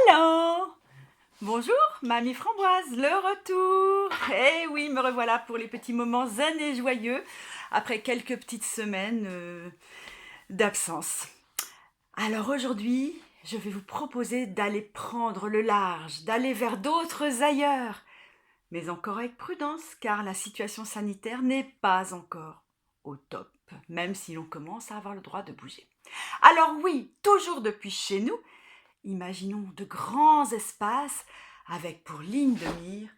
Hello! Bonjour, Mamie Framboise, le retour! Eh oui, me revoilà pour les petits moments zen et joyeux, après quelques petites semaines d'absence. Alors aujourd'hui, je vais vous proposer d'aller prendre le large, d'aller vers d'autres ailleurs, mais encore avec prudence, car la situation sanitaire n'est pas encore au top, même si l'on commence à avoir le droit de bouger. Alors oui, toujours depuis chez nous, imaginons de grands espaces avec pour ligne de mire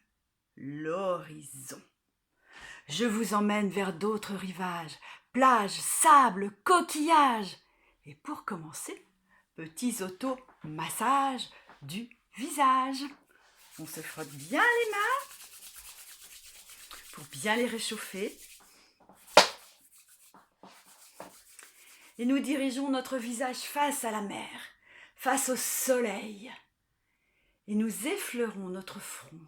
l'horizon. Je vous emmène vers d'autres rivages, plages, sable, coquillages. Et pour commencer, petits auto-massages du visage. On se frotte bien les mains pour bien les réchauffer. Et nous dirigeons notre visage face à la mer, face au soleil. Et nous effleurons notre front.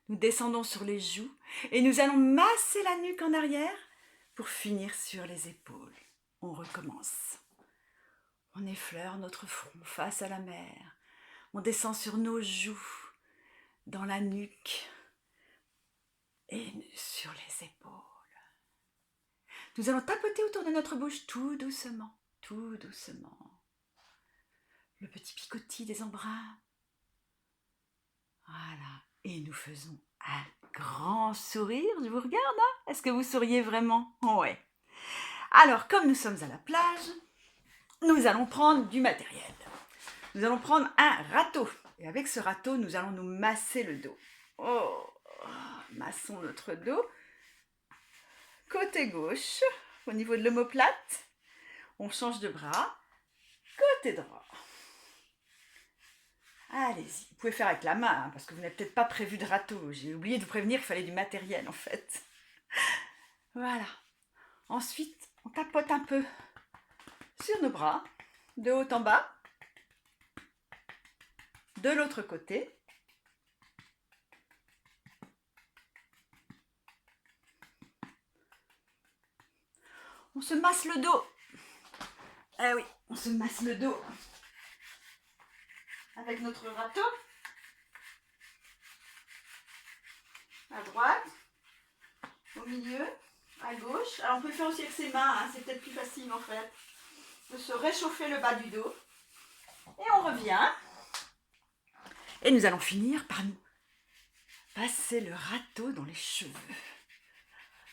Nous descendons sur les joues et nous allons masser la nuque en arrière pour finir sur les épaules. On recommence. On effleure notre front face à la mer. On descend sur nos joues, dans la nuque et sur les épaules. Nous allons tapoter autour de notre bouche tout doucement, tout doucement. Le petit picotis des embruns. Voilà. Et nous faisons un grand sourire. Je vous regarde, hein? Est-ce que vous souriez vraiment? Ouais. Alors, comme nous sommes à la plage, nous allons prendre du matériel. Nous allons prendre un râteau. Et avec ce râteau, nous allons nous masser le dos. Oh, massons notre dos. Côté gauche, au niveau de l'omoplate. On change de bras. Côté droit. Allez-y, vous pouvez faire avec la main, hein, parce que vous n'avez peut-être pas prévu de râteau. J'ai oublié de vous prévenir qu'il fallait du matériel, en fait. Voilà. Ensuite, on tapote un peu sur nos bras, de haut en bas, de l'autre côté. On se masse le dos. Eh oui, on se masse le dos avec notre râteau. À droite, au milieu, à gauche. Alors on peut le faire aussi avec ses mains, hein, c'est peut-être plus facile en fait. De se réchauffer le bas du dos. Et on revient. Et nous allons finir par nous passer le râteau dans les cheveux.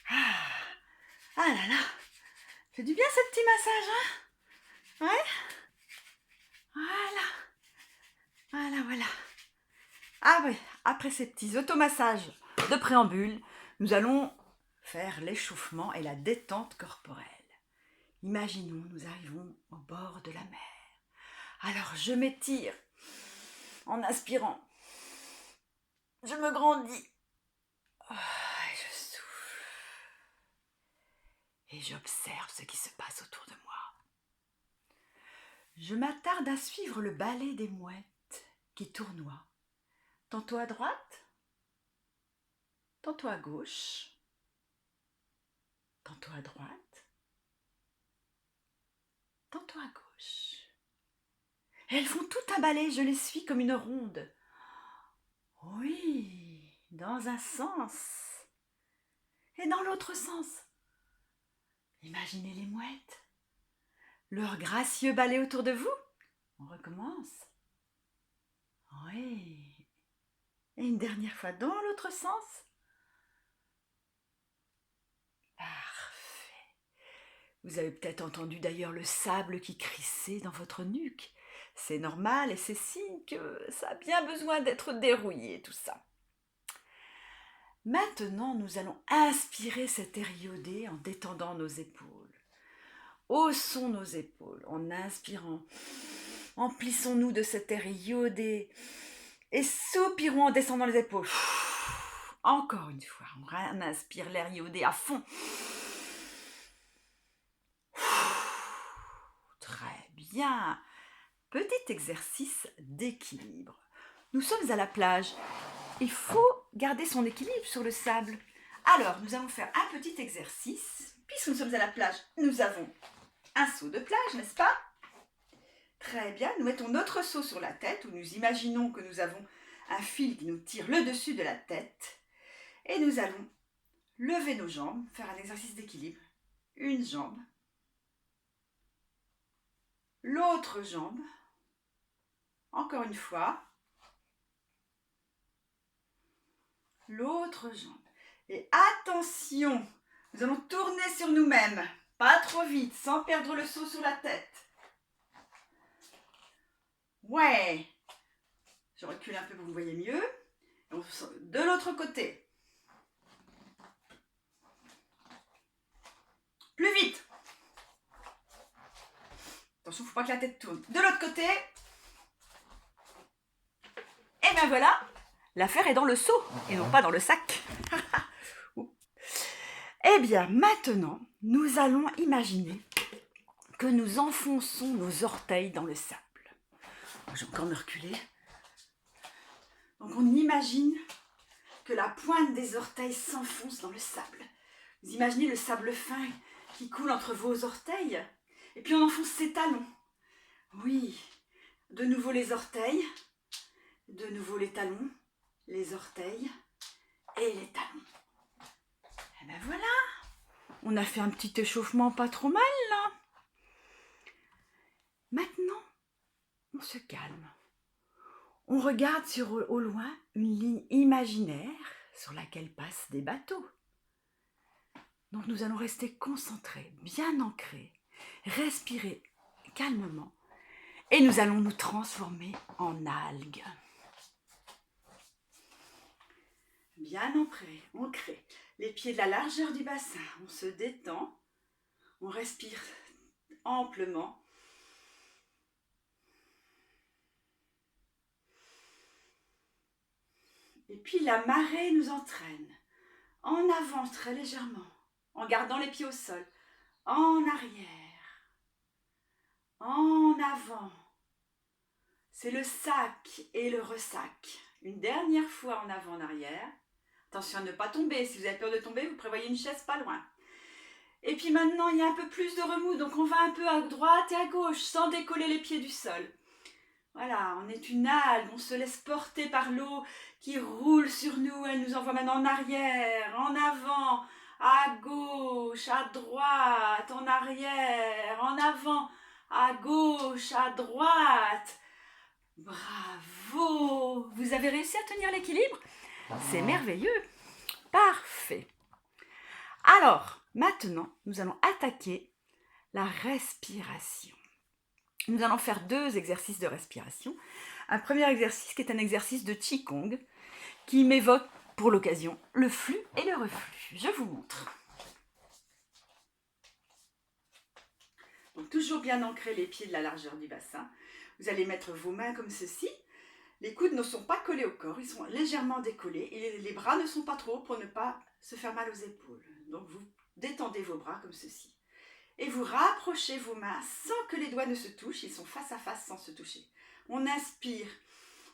Ah là là, fait du bien ce petit massage, hein? Ouais. Voilà. Voilà. Ah oui, après ces petits automassages de préambule, nous allons faire l'échauffement et la détente corporelle. Imaginons, nous arrivons au bord de la mer. Alors je m'étire en inspirant. Je me grandis. Et je souffle. Et j'observe ce qui se passe autour de moi. Je m'attarde à suivre le balai des mouettes qui tournoient, tantôt à droite, tantôt à gauche, tantôt à droite, tantôt à gauche. Et elles font tout un balai, je les suis comme une ronde. Oui, dans un sens et dans l'autre sens. Imaginez les mouettes, leur gracieux balai autour de vous. On recommence. Oui. Et une dernière fois dans l'autre sens. Parfait. Vous avez peut-être entendu d'ailleurs le sable qui crissait dans votre nuque. C'est normal et c'est signe que ça a bien besoin d'être dérouillé, tout ça. Maintenant, nous allons inspirer cet air iodé en détendant nos épaules. Haussons nos épaules en inspirant. Emplissons-nous de cet air iodé et soupirons en descendant les épaules. Encore une fois, on inspire l'air iodé à fond. Très bien. Petit exercice d'équilibre. Nous sommes à la plage. Il faut garder son équilibre sur le sable. Alors, nous allons faire un petit exercice. Puisque nous sommes à la plage, nous avons un seau de plage, n'est-ce pas? Très bien, nous mettons notre seau sur la tête, où nous imaginons que nous avons un fil qui nous tire le dessus de la tête. Et nous allons lever nos jambes, faire un exercice d'équilibre. Une jambe, l'autre jambe, encore une fois, l'autre jambe. Et attention, nous allons tourner sur nous-mêmes, pas trop vite, sans perdre le seau sur la tête. Ouais, je recule un peu pour que vous voyez mieux. De l'autre côté. Plus vite. Attention, il ne faut pas que la tête tourne. De l'autre côté. Et bien voilà, l'affaire est dans le seau et non pas dans le sac. Eh bien, maintenant, nous allons imaginer que nous enfonçons nos orteils dans le sable. Je vais encore me reculer. Donc on imagine que la pointe des orteils s'enfonce dans le sable. Vous imaginez le sable fin qui coule entre vos orteils. Et puis on enfonce ses talons. Oui, de nouveau les orteils, de nouveau les talons, les orteils et les talons. Et ben voilà, on a fait un petit échauffement pas trop mal là. Maintenant, on se calme. On regarde au loin une ligne imaginaire sur laquelle passent des bateaux. Donc nous allons rester concentrés, bien ancrés, respirer calmement et nous allons nous transformer en algues. Bien ancrés, les pieds de la largeur du bassin, on se détend, on respire amplement. Et puis la marée nous entraîne en avant très légèrement, en gardant les pieds au sol, en arrière, en avant. C'est le sac et le ressac. Une dernière fois en avant, en arrière. Attention à ne pas tomber. Si vous avez peur de tomber, vous prévoyez une chaise pas loin. Et puis maintenant, il y a un peu plus de remous. Donc on va un peu à droite et à gauche sans décoller les pieds du sol. Voilà, on est une algue. On se laisse porter par l'eau qui roule sur nous. Elle nous envoie maintenant en arrière, en avant, à gauche, à droite, en arrière, en avant, à gauche, à droite. Bravo! Vous avez réussi à tenir l'équilibre? C'est merveilleux! Parfait! Alors, maintenant, nous allons attaquer la respiration. Nous allons faire 2 exercices de respiration. Un premier exercice qui est un exercice de Qigong qui m'évoque pour l'occasion le flux et le reflux. Je vous montre. Donc toujours bien ancrer les pieds de la largeur du bassin. Vous allez mettre vos mains comme ceci. Les coudes ne sont pas collés au corps, ils sont légèrement décollés et les bras ne sont pas trop hauts pour ne pas se faire mal aux épaules. Donc vous détendez vos bras comme ceci. Et vous rapprochez vos mains sans que les doigts ne se touchent, ils sont face à face sans se toucher. On inspire,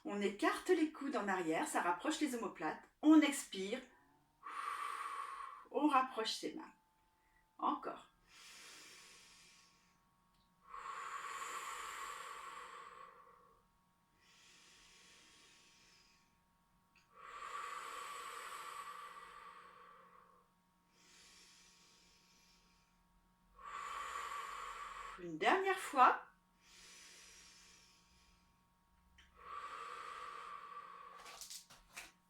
on écarte les coudes en arrière, ça rapproche les omoplates. On expire, on rapproche ses mains. Encore. Une dernière fois.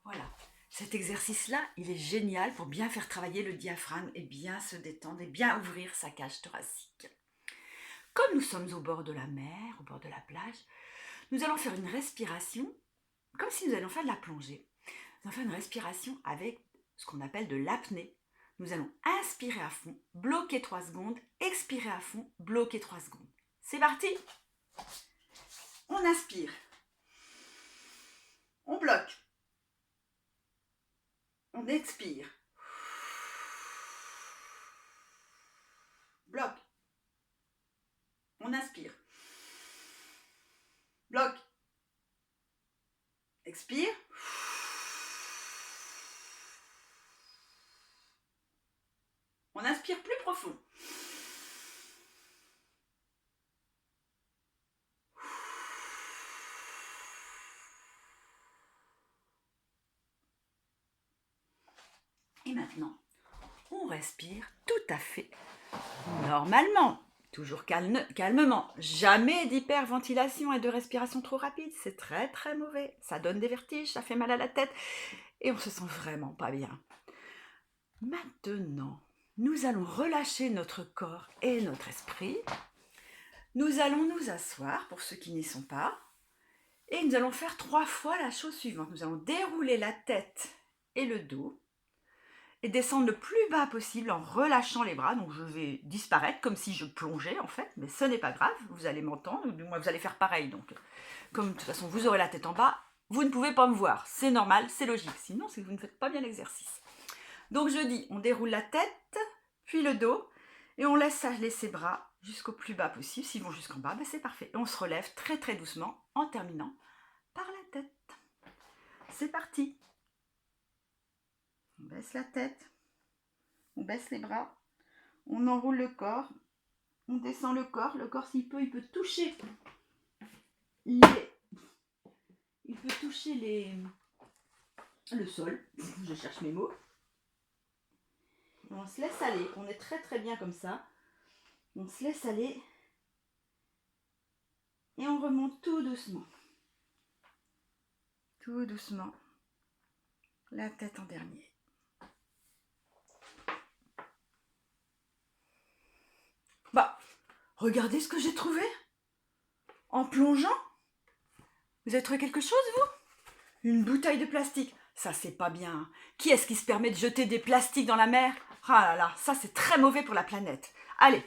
Voilà. Cet exercice-là, il est génial pour bien faire travailler le diaphragme et bien se détendre et bien ouvrir sa cage thoracique. Comme nous sommes au bord de la mer, au bord de la plage, nous allons faire une respiration comme si nous allions faire de la plongée. Nous allons faire une respiration avec ce qu'on appelle de l'apnée. Nous allons inspirer à fond, bloquer 3 secondes, expirer à fond, bloquer 3 secondes. C'est parti! On inspire. On bloque. On expire. Bloque. On inspire. Bloque. Expire. On inspire plus profond. Et maintenant, on respire tout à fait normalement. Toujours calmement. Jamais d'hyperventilation et de respiration trop rapide. C'est très très mauvais. Ça donne des vertiges, ça fait mal à la tête. Et on se sent vraiment pas bien. Maintenant, nous allons relâcher notre corps et notre esprit. Nous allons nous asseoir pour ceux qui n'y sont pas. Et nous allons faire 3 fois la chose suivante. Nous allons dérouler la tête et le dos. Et descendre le plus bas possible en relâchant les bras. Donc je vais disparaître comme si je plongeais en fait. Mais ce n'est pas grave. Vous allez m'entendre. Ou du moins vous allez faire pareil. Donc comme de toute façon vous aurez la tête en bas, vous ne pouvez pas me voir. C'est normal, c'est logique. Sinon c'est que vous ne faites pas bien l'exercice. Donc je dis, on déroule la tête, puis le dos, et on laisse aller ses bras jusqu'au plus bas possible. S'ils vont jusqu'en bas, ben c'est parfait. Et on se relève très très doucement en terminant par la tête. C'est parti. On baisse la tête, on baisse les bras, on enroule le corps, on descend le corps s'il peut, il peut toucher le sol. Je cherche mes mots. On se laisse aller, on est très très bien comme ça. On se laisse aller et on remonte tout doucement. Tout doucement. La tête en dernier. Bah, regardez ce que j'ai trouvé. En plongeant. Vous avez trouvé quelque chose, vous? Une bouteille de plastique. Ça, c'est pas bien. Qui est-ce qui se permet de jeter des plastiques dans la mer? Ah là là, ça c'est très mauvais pour la planète. Allez,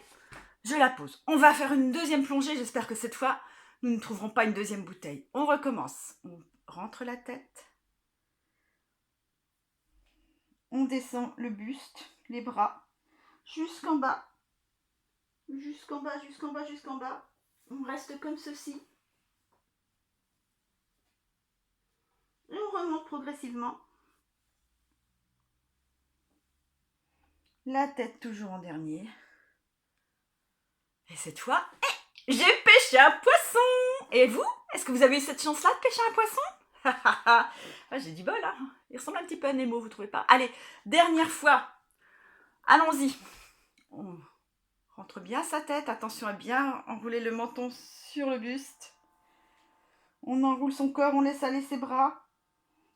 je la pose. On va faire une deuxième plongée. J'espère que cette fois, nous ne trouverons pas une deuxième bouteille. On recommence. On rentre la tête. On descend le buste, les bras, jusqu'en bas. Jusqu'en bas, jusqu'en bas, jusqu'en bas. On reste comme ceci. Et on remonte progressivement. La tête toujours en dernier. Et cette fois, j'ai pêché un poisson. Et vous, est-ce que vous avez eu cette chance-là de pêcher un poisson? Ah, j'ai du bol, hein. Il ressemble un petit peu à Nemo, vous trouvez pas? Allez, dernière fois. Allons-y. On rentre bien sa tête. Attention à bien enrouler le menton sur le buste. On enroule son corps, on laisse aller ses bras.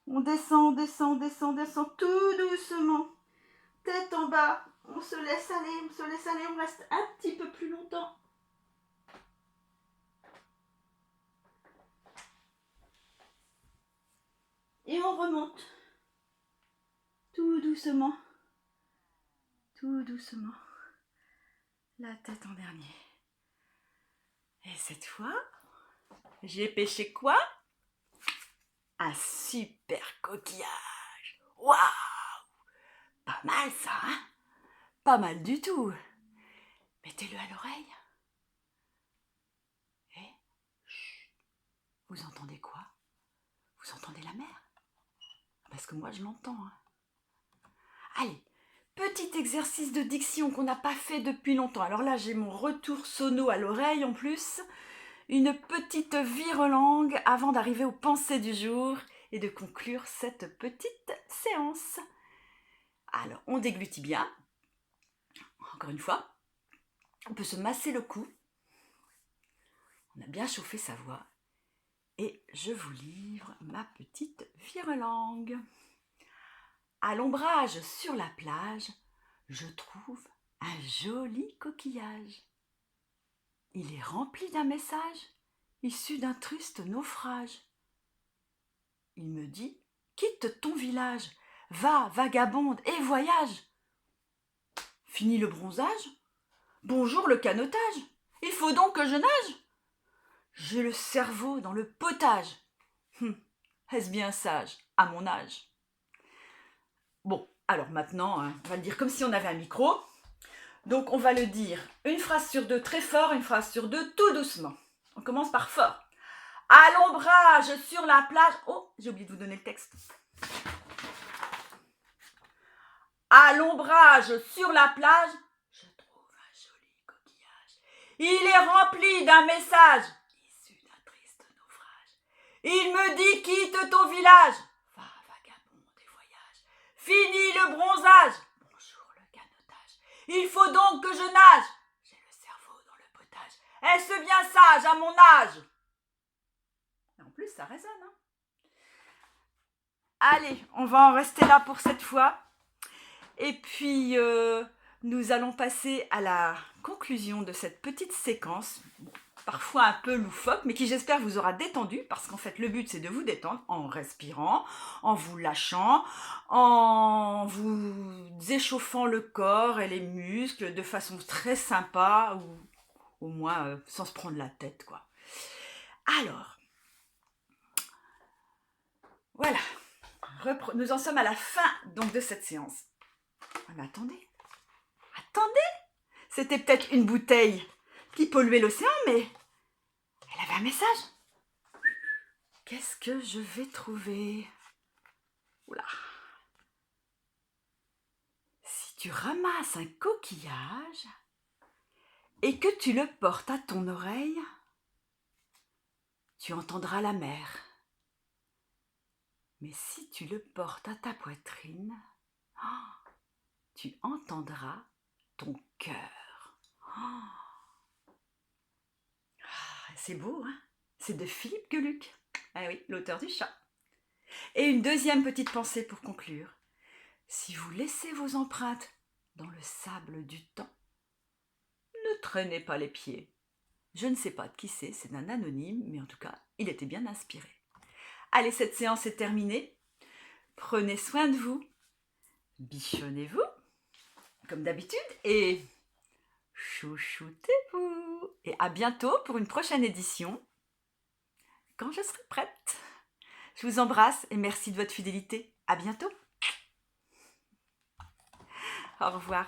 On descend, on descend, on descend, on descend tout doucement. Tête en bas. On se laisse aller, on se laisse aller. On reste un petit peu plus longtemps. Et on remonte. Tout doucement. Tout doucement. La tête en dernier. Et cette fois, j'ai pêché quoi? Un super coquillage. Waouh! Pas mal ça, hein? Pas mal du tout. Mettez-le à l'oreille. Et chut, vous entendez quoi? Vous entendez la mer? Parce que moi je l'entends. Hein. Allez, petit exercice de diction qu'on n'a pas fait depuis longtemps. Alors là, j'ai mon retour sono à l'oreille en plus. Une petite vire-langue avant d'arriver aux pensées du jour et de conclure cette petite séance. Alors, on déglutit bien. Encore une fois, on peut se masser le cou. On a bien chauffé sa voix. Et je vous livre ma petite vire-langue. À l'ombrage sur la plage, je trouve un joli coquillage. Il est rempli d'un message issu d'un triste naufrage. Il me dit, quitte ton village, va, vagabonde, et voyage. Fini le bronzage, bonjour le canotage, il faut donc que je nage. J'ai le cerveau dans le potage. Est-ce bien sage, à mon âge? Bon, alors maintenant, on va le dire comme si on avait un micro. Donc on va le dire une phrase sur deux très fort, une phrase sur deux tout doucement. On commence par fort. À l'ombrage sur la plage. Oh, j'ai oublié de vous donner le texte. À l'ombrage sur la plage, je trouve un joli coquillage. Il est rempli d'un message issu d'un triste naufrage. Il me dit quitte ton village. Va, vagabonde et voyage. Fini le le bronzage. Bonjour le canotage. Il faut donc que je nage. J'ai le cerveau dans le potage. Est-ce bien sage à mon âge? Et en plus, ça résonne, hein. Allez, on va en rester là pour cette fois. Et puis, nous allons passer à la conclusion de cette petite séquence, bon, parfois un peu loufoque, mais qui j'espère vous aura détendu, parce qu'en fait, le but, c'est de vous détendre en respirant, en vous lâchant, en vous échauffant le corps et les muscles de façon très sympa, ou au moins sans se prendre la tête, quoi. Alors, voilà. Nous en sommes à la fin donc de cette séance. Ah, mais attendez, c'était peut-être une bouteille qui polluait l'océan, mais elle avait un message. Qu'est-ce que je vais trouver? Oula. Si tu ramasses un coquillage et que tu le portes à ton oreille, tu entendras la mer. Mais si tu le portes à ta poitrine, tu entendras ton cœur. C'est beau, hein? C'est de Philippe Geluck. Ah oui, l'auteur du chat. Et une deuxième petite pensée pour conclure. Si vous laissez vos empreintes dans le sable du temps, ne traînez pas les pieds. Je ne sais pas de qui c'est d'un anonyme, mais en tout cas, il était bien inspiré. Allez, cette séance est terminée. Prenez soin de vous. Bichonnez-vous, comme d'habitude, et chouchoutez-vous. Et à bientôt pour une prochaine édition, quand je serai prête. Je vous embrasse et merci de votre fidélité. À bientôt. Au revoir.